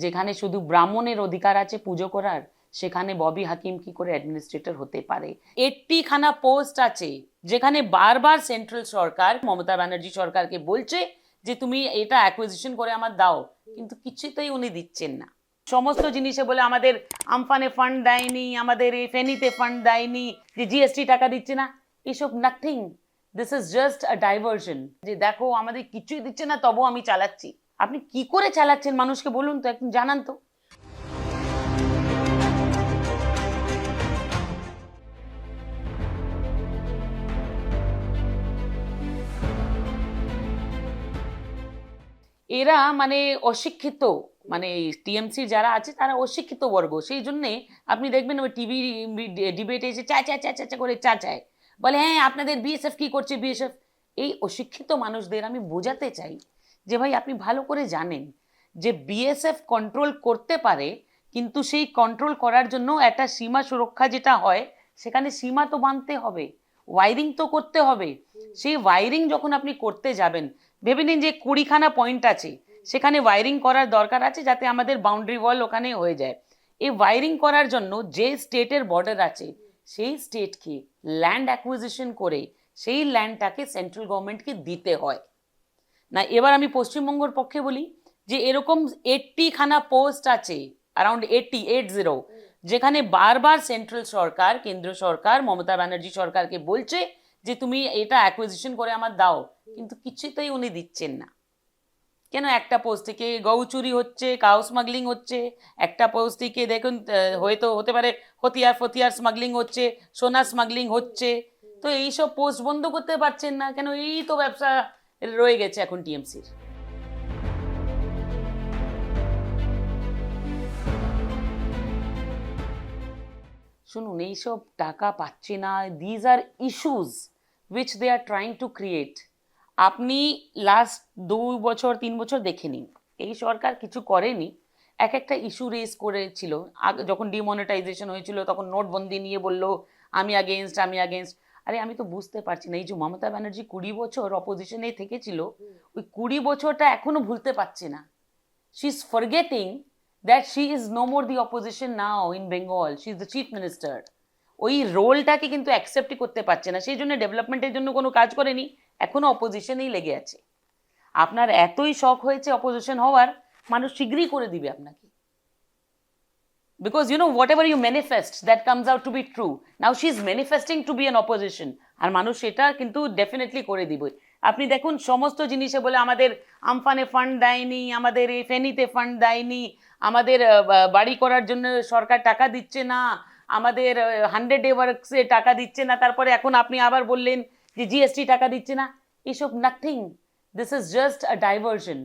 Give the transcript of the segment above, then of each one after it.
যেখানে শুধু ব্রাহ্মণের অধিকার আছে পুজো করার, সেখানে ববি হাকিম কি করে অ্যাডমিনিস্ট্রেটর হতে পারে? 80খানা পোস্ট আছে যেখানে বারবার সেন্ট্রাল সরকার মমতা ব্যানার্জি সরকারকে বলছে যে তুমি এটা অ্যাকুইজিশন করে আমার দাও, কিন্তু কিছুতেই উনি দিচ্ছেন না। সমস্ত জিনিসে বলে আমাদের আমফানে ফান্ড দেয়নি, আমাদের এই ফেনীতে ফান্ড দেয়নি, যে জিএসটি টাকা দিচ্ছে না, এসব nothing. This is just a diversion, যে দেখো আমাদের কিছুই দিচ্ছে না তবু আমি চালাচ্ছি। আপনি কি করে চালাচ্ছেন মানুষকে বলুন তো, একটু জানান তো। এরা মানে অশিক্ষিত, মানে টিএমসি যারা আছে তারা অশিক্ষিত বর্গ, সেই জন্যে আপনি দেখবেন ওই টিভি ডিবেটে এসে চা চা চা চা চা করে চা চায়, বলে হ্যাঁ আপনাদের বিএসএফ কি করছে বিএসএফ। এই অশিক্ষিত মানুষদের আমি বোঝাতে চাই যে ভাই আপনি ভালো করে জানেন যে বিএসএফ কন্ট্রোল করতে পারে, কিন্তু সেই কন্ট্রোল করার জন্য একটা সীমা সুরক্ষা যেটা হয় সেখানে সীমা তো বাঁধতে হবে, ওয়াইরিং তো করতে হবে। সেই ওয়াইরিং যখন আপনি করতে যাবেন, ভেবে নিন যে 20খানা পয়েন্ট আছে, সেখানে ওয়াইরিং করার দরকার আছে যাতে আমাদের বাউন্ডারি ওয়াল ওখানে হয়ে যায়। এই ওয়াইরিং করার জন্য যে স্টেটের বর্ডার আছে সেই স্টেটকে ল্যান্ড অ্যাকুইজিশন করে সেই ল্যান্ডটাকে সেন্ট্রাল গভর্নমেন্টকে দিতে হয় না। এবার আমি পশ্চিমবঙ্গের পক্ষে বলি যে এরকম 80খানা পোস্ট আছে, অ্যারাউন্ড 80 যেখানে বারবার সেন্ট্রাল সরকার, কেন্দ্র সরকার মমতা ব্যানার্জি সরকারকে বলছে যে তুমি এটা অ্যাকুইজিশন করে আমার দাও, কিন্তু কিছুতেই উনি দিচ্ছেন না। কেন? একটা পোস্ট থেকে গৌ চুরি হচ্ছে, কাউ স্মাগলিং হচ্ছে, একটা পোস্ট থেকে দেখুন হয়তো হতে পারে হতিয়ার ফতিয়ার স্মাগলিং হচ্ছে, সোনা স্মাগলিং হচ্ছে। তো এইসব পোস্ট বন্ধ করতে পারছেন না কেন? এই তো ব্যবসা রয়ে গেছে এখন টিএমসির। শুনুন, এইসব টাকা পাচ্ছে না, these are issues which they are trying to create. আপনি লাস্ট 2 বছর 3 বছর দেখে নিন, এই সরকার কিছু করেনি, এক একটা ইস্যু রেজ করেছিল। যখন ডিমনিটাইজেশন হয়েছিল তখন নোটবন্দি নিয়ে বললো আমি আগেনস্ট আমি আগেনস্ট। আরে আমি তো বুঝতে পারছি না, এই যে মমতা ব্যানার্জি 20 বছর অপোজিশনে থেকেছিল, ওই 20 বছরটা এখনো ভুলতে পারছে না। She is forgetting that she is no more the opposition now in Bengal, she is the chief minister। ওই রোলটাকে কিন্তু অ্যাকসেপ্টই করতে পারছে না, সেই জন্য ডেভেলপমেন্টের জন্য কোনো কাজ করেনি, এখনো অপোজিশনেই লেগে আছে। আপনার এতই শখ হয়েছে অপোজিশন হওয়ার, মানুষ শীঘ্রই করে দিবে আপনাকে, because you know whatever you manifest that comes out to be true, now she is manifesting to be an opposition, আর মানুষ সেটা কিন্তু ডেফিনেটলি করে দিবে। আপনি দেখুন সমস্ত জিনিসে বলে আমাদের আমফানে ফান্ড দেয়নি, আমাদের এই ফেনীতে ফান্ড দেয়নি, আমাদের বাড়ি করার জন্য সরকার টাকা দিচ্ছে না, আমাদের 100 ডে ওয়ার্কসে টাকা দিচ্ছে না, তারপরে এখন আপনি আবার বললেন যে জিএসটি টাকা দিচ্ছে না। এসব nothing, this is just a diversion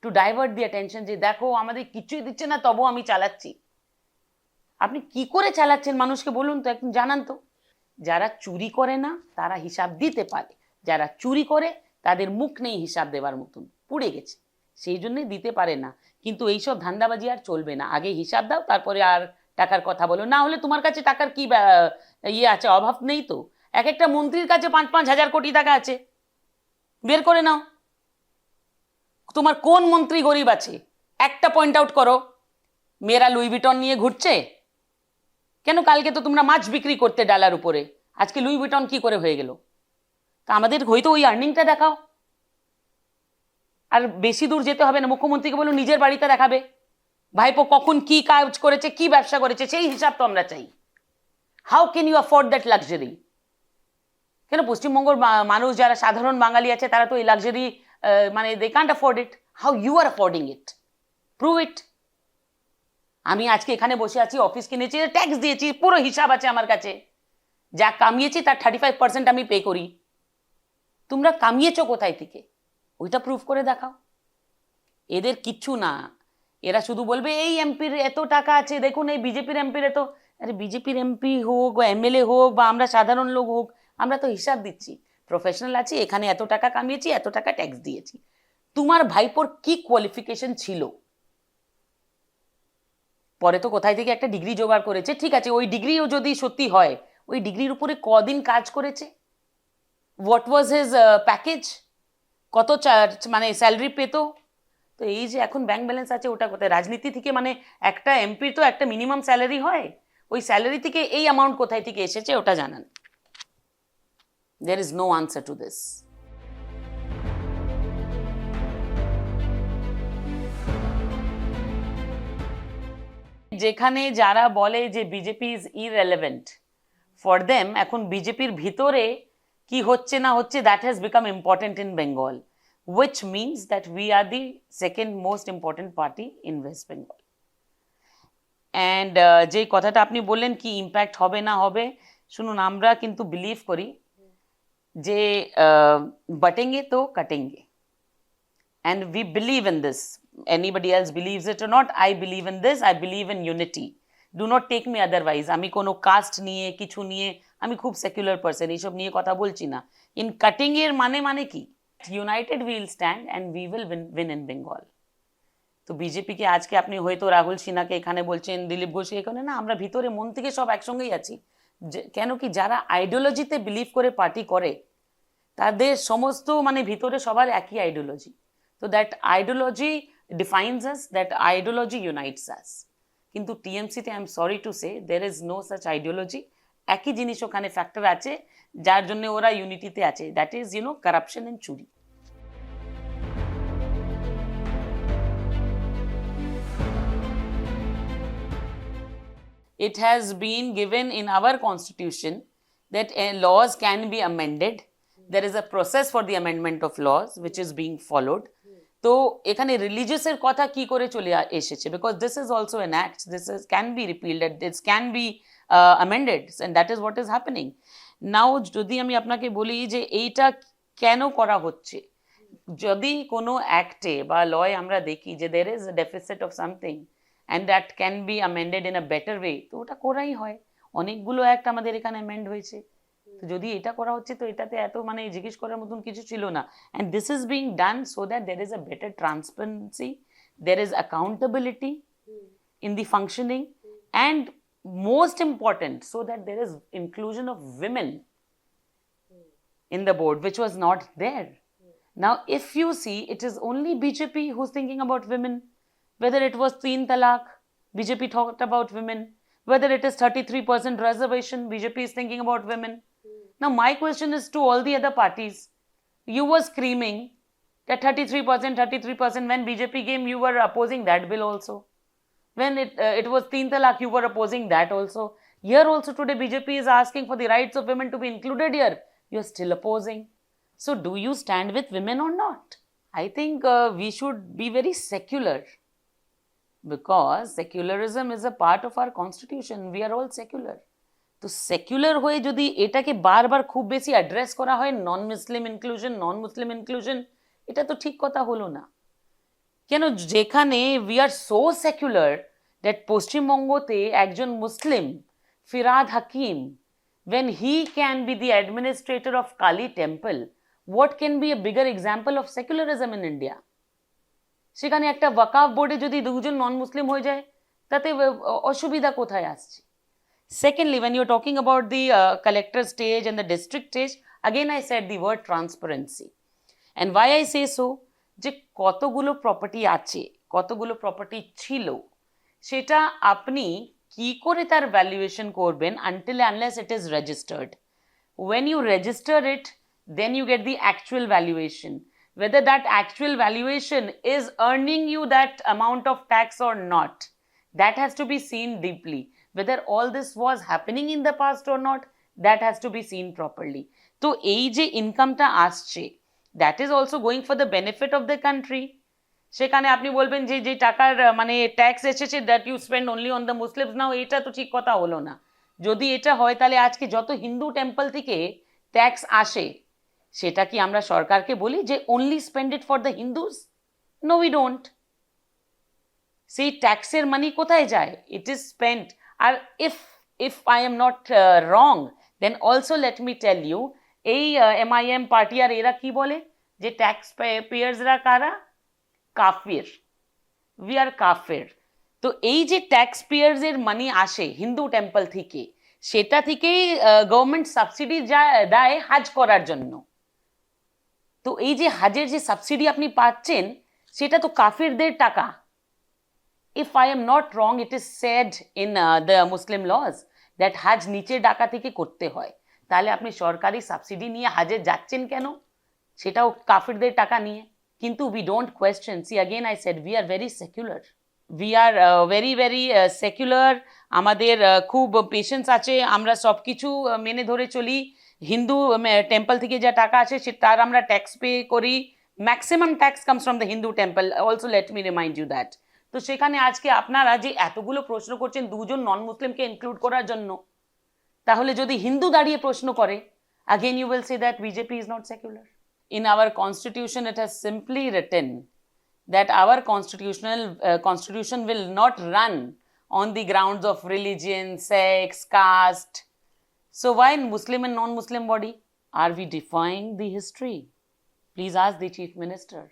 to divert the attention, যে দেখো আমাদের কিছুই দিচ্ছে না তবু আমি চালাচ্ছি। আপনি কি করে চালাচ্ছেন মানুষকে বলুন তো, একটু জানান তো। যারা চুরি করে না তারা হিসাব দিতে পারে, যারা চুরি করে তাদের মুখ নেই হিসাব দেওয়ার মতন, পুড়ে গেছে, সেই জন্যই দিতে পারে না। কিন্তু এইসব ধান্দাবাজি আর চলবে না, আগে হিসাব দাও তারপরে আর টাকার কথা বলো, না হলে তোমার কাছে টাকার কি ইয়ে আছে, অভাব নেই তো। এক একটা মন্ত্রীর কাছে 5-5 হাজার কোটি টাকা আছে, বের করে নাও। তোমার কোন মন্ত্রী গরিব আছে একটা পয়েন্ট আউট করো। মেয়েরা লুই ভিটন নিয়ে ঘুরছে কেন? কালকে তো তোমরা মাছ বিক্রি করতে ডালার উপরে, আজকে লুই ভিটন কি করে হয়ে গেল? তা আমাদের হয়তো ওই আর্নিংটা দেখাও, আর বেশি দূর যেতে হবে না, মুখ্যমন্ত্রীকে বলো নিজের বাড়িতে দেখাবে, ভাইপো কখন কি কাজ করেছে, কি ব্যবসা করেছে, সেই হিসাব তো আমরা চাই। How can you afford that luxury? কেন পশ্চিমবঙ্গের মানুষ যারা সাধারণ বাঙালি আছে তারা তো এই লাক্সারি মানে they can't afford it. How you are affording it? Prove it. আমি আজকে এখানে বসে আছি, অফিস কিনেছি, ট্যাক্স দিয়েছি, পুরো হিসাব আছে আমার কাছে, যা কামিয়েছি তার 35% আমি পে করি। তোমরা কামিয়েছো কোথায় থেকে, ওইটা প্রুফ করে দেখাও। এদের কিচ্ছু না, এরা শুধু বলবে এই এমপির এত টাকা আছে, দেখুন এই বিজেপির এমপির এত। আরে বিজেপির এমপি হোক বা এমএলএ হোক বা আমরা সাধারণ লোক হোক, আমরা তো হিসাব দিচ্ছি, প্রফেশনাল আছি, এখানে এত টাকা কামিয়েছি, এত টাকা ট্যাক্স দিয়েছি। তোমার ভাইপোর কি কোয়ালিফিকেশন ছিল? পরে তো কোথায় থেকে একটা ডিগ্রি জোগাড় করেছে, ঠিক আছে, ওই ডিগ্রিও যদি সত্যি হয়, ওই ডিগ্রির উপরে কদিন কাজ করেছে, হোয়াট ওয়াজ হিজ প্যাকেজ, কত মানে স্যালারি পেতো, তো এই যে এখন ব্যাংক ব্যালেন্স আছে ওটা কোথায়? রাজনীতি থেকে মানে একটা এমপির তো একটা মিনিমাম স্যালারি হয়, ওই স্যালারি থেকে এই অ্যামাউন্ট কোথায় থেকে এসেছে ওটা জানান। There is no answer to this. যেখানে যারা বলে যে BJP is irrelevant, for them এখন বিজেপির ভিতরে কি হচ্ছে না হচ্ছে that has become important in Bengal, which means that we are the second most important party in West Bengal. And যে কথাটা আপনি বললেন কি ইম্প্যাক্ট হবে না হবে, শুনুন আমরা কিন্তু বিলিভ করি যে বটেঙ্গে তো কাটেঙ্গে, and we believe in this. Anybody else believes it or not, I believe in this. I believe in unity. Do not take me otherwise. আমি কোনো কাস্ট নিয়ে কিছু নিয়ে, আমি খুব সেকুলার পার্সন, এইসব নিয়ে কথা বলছি না। ইন কাটিং এর মানে কি United we will stand and we will win in Bengal. তো বিজেপিকে আজকে আপনি হয়তো রাহুল সিনহাকে এখানে বলছেন, দিলীপ ঘোষকে এখানে, না আমরা ভিতরে মন থেকে সব একসঙ্গেই আছি। কেন কি যারা আইডিওলজিতে বিলিভ করে পার্টি করে তাদের সমস্ত মানে ভিতরে সবার একই ideology. So that ideology defines us, that ideology unites us. কিন্তু টিএমসিতে I am sorry to say there is no such ideology. একই জিনিস ওখানে ফ্যাক্টর আছে যার জন্য ওরা ইউনিটিতে আছে, দ্যাট ইজ কারাপশন এন্ড চুরি। It has been given in our constitution that laws can be amended. There is a process for the amendment of laws which is being followed. তো এখানে রিলিজিয়াসের কথা কি করে চলে এসেছে, because this is also an act, this is can be repealed, this can be amended, and that is what is happening now. যদি আমি আপনাকে বলি যে এইটা কেন করা হচ্ছে, যদি কোনো অ্যাক্টে বা লয় আমরা দেখি যে there is a deficit of something and that can be amended in a better way, তো ওটা করাই হয়। অনেকগুলো অ্যাক্ট আমাদের এখানে অ্যামেন্ড হয়েছে, তো যদি এটা করা হচ্ছে তো এটাতে এত মানে জিজ্ঞেস করার মতন কিছু ছিল না। And this is being done so that there is a better transparency, there is accountability in the functioning, and most important so that there is inclusion of women in the board, which was not there. Now if you see, it is only BJP who's thinking about women. Whether it was Teen Talaq, BJP talked about women. Whether it is 33% reservation, BJP is thinking about women. Now my question is to all the other parties. You were screaming that 33%, when BJP came, you were opposing that bill also. When it was Teen Talaq, you were opposing that also. Here also today BJP is asking for the rights of women to be included here. You are still opposing. So do you stand with women or not? I think we should be very secular, because secularism is a part of our constitution. We are all secular. তো secular হয়ে যদি এটাকে বারবার খুব বেশি address করা হয়, নন মুসলিম inclusion, এটা তো ঠিক কথা হলো না। কেন যেখানে we are so secular that পশ্চিমবঙ্গতে একজন মুসলিম ফিরাদ হাকিম, when he can be the administrator of Kali temple, what can be a bigger example of secularism in India? সেখানে একটা ওয়াকাফ বোর্ডে যদি দুজন নন মুসলিম হয়ে যায় তাতে অসুবিধা কোথায় আসছে? Secondly, when you're talking about the collector stage and the district stage, again I said the word transparency. And why I say so, যে কতগুলো প্রপার্টি আছে, কতগুলো প্রপার্টি ছিল, সেটা আপনি কি করে তার ভ্যালুয়েশন করবেন until unless it is registered. When you register it, then you get the actual valuation. Whether that actual valuation is earning you that amount of tax or not, that has to be seen deeply. Whether all this was happening in the past or not, that has to be seen properly. তো এই যে ইনকামটা আসছে, that is also going for the benefit of the country. সেখানে আপনি বলবেন যে যে টাকার মানে ট্যাক্স এসেছে that you spend only on the Muslims, now এটা তো ঠিক কথা হলো না। যদি এটা হয় তাহলে আজকে যত হিন্দু টেম্পল থেকে ট্যাক্স আসে সেটা কি আমরা সরকারকে বলি যে only spend it for the Hindus? No we don't. সেই ট্যাক্সের মানি কোথায় যায়? It is spent. আর if I am not wrong, then also let me tell you, এই MIM পার্টি আর এরা কি বলে যে ট্যাক্স পেয়ার্সরা কারা? কাফির, উই আর কাফির। তো এই যে ট্যাক্স পেয়ার্সের মানি আসে হিন্দু টেম্পল থেকে, সেটা থেকেই গভর্নমেন্ট সাবসিডি দেয় হাজ করার জন্য। তো এই যে হাজের যে সাবসিডি আপনি পাচ্ছেন, সেটা তো কাফিরদের টাকা। If I am not wrong, it is said in the Muslim laws that হাজ নিচে ডাকা থেকে করতে হয়। তাহলে আপনি সরকারি সাবসিডি নিয়ে হাজে যাচ্ছেন কেন? সেটাও কাফিরদের টাকা নিয়ে। কিন্তু we don't question. See, again I said, we are very secular. We are very very secular. আমাদের খুব পেশেন্স আছে, আমরা সব কিছু মেনে ধরে চলি। হিন্দু টেম্পল থেকে যা টাকা আছে তার আমরা ট্যাক্স পে করি। Maximum tax comes from the Hindu temple also, let me remind you that. তো সেখানে আজকে আপনারা যে এতগুলো প্রশ্ন করছেন দুজন নন মুসলিমকে ইনক্লুড করার জন্য, তাহলে যদি হিন্দু দাঁড়িয়ে প্রশ্ন করে, again you will say that BJP is not secular. In our constitution it has simply written that our constitution will not run on the grounds of religion, sex, caste. So why in Muslim and non-Muslim body are we defying the history? Please ask the chief minister.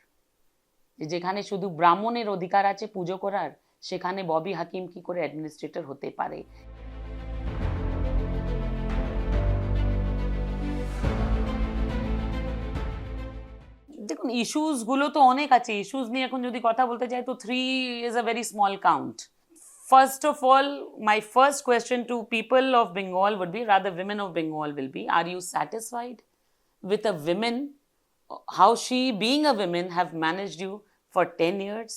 যেখানে শুধু ব্রাহ্মণের অধিকার আছে পুজো করার, সেখানে ববি হাকিম কি করে administrator হতে পারে? দেখুন, ইস্যুসগুলো তো অনেক আছে। ইস্যুস নিয়ে এখন যদি কথা বলতে চাই তো 3 is a very small count. First of all, my first question to people of Bengal would be, rather women of Bengal will be, are you satisfied with a woman, how she being a woman have managed you for 10 years,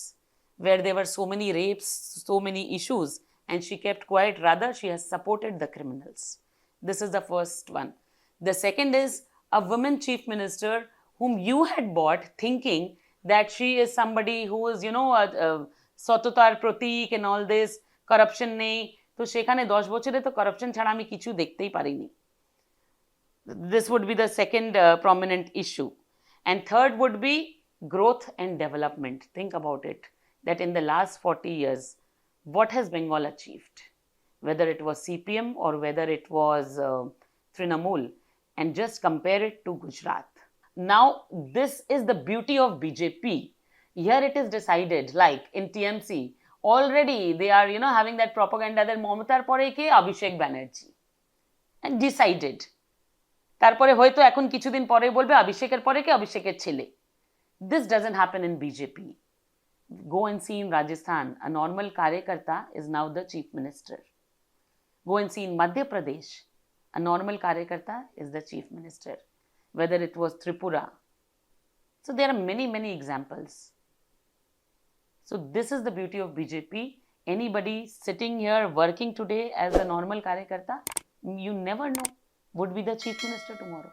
where there were so many rapes, so many issues, and she kept quiet, rather she has supported the criminals. This is the first one. The second is a woman chief minister whom you had bought thinking that she is somebody who is, you know, সততার প্রতীক and all this, corruption নেই। তো সেখানে 10 বছরে তো corruption ছাড়া আমি কিছু দেখতেই পারিনি। This would be the second prominent issue. And third would be growth and development. Think about it, that in the last 40 years, what has Bengal achieved? Whether it was CPM or whether it was Trinamool, and just compare it to Gujarat. Now, this is the beauty of BJP. Here it is decided, like in TMC, already they are, you know, having that propaganda that Mamatar pore ke Abhishek Banerjee. And decided. তারপরে হয়তো এখন কিছুদিন পরে বলবে অভিষেকের পরে কে, অভিষেকের ছেলে। This doesn't happen in BJP. Go and see in Rajasthan, a normal karyakarta is now the chief minister. Go and see in Madhya Pradesh, a normal karyakarta is the chief minister. Whether it was Tripura. So there are many, many examples. So this is the beauty of BJP. Anybody sitting here working today as a normal karyakarta, you never know, would be the chief minister tomorrow.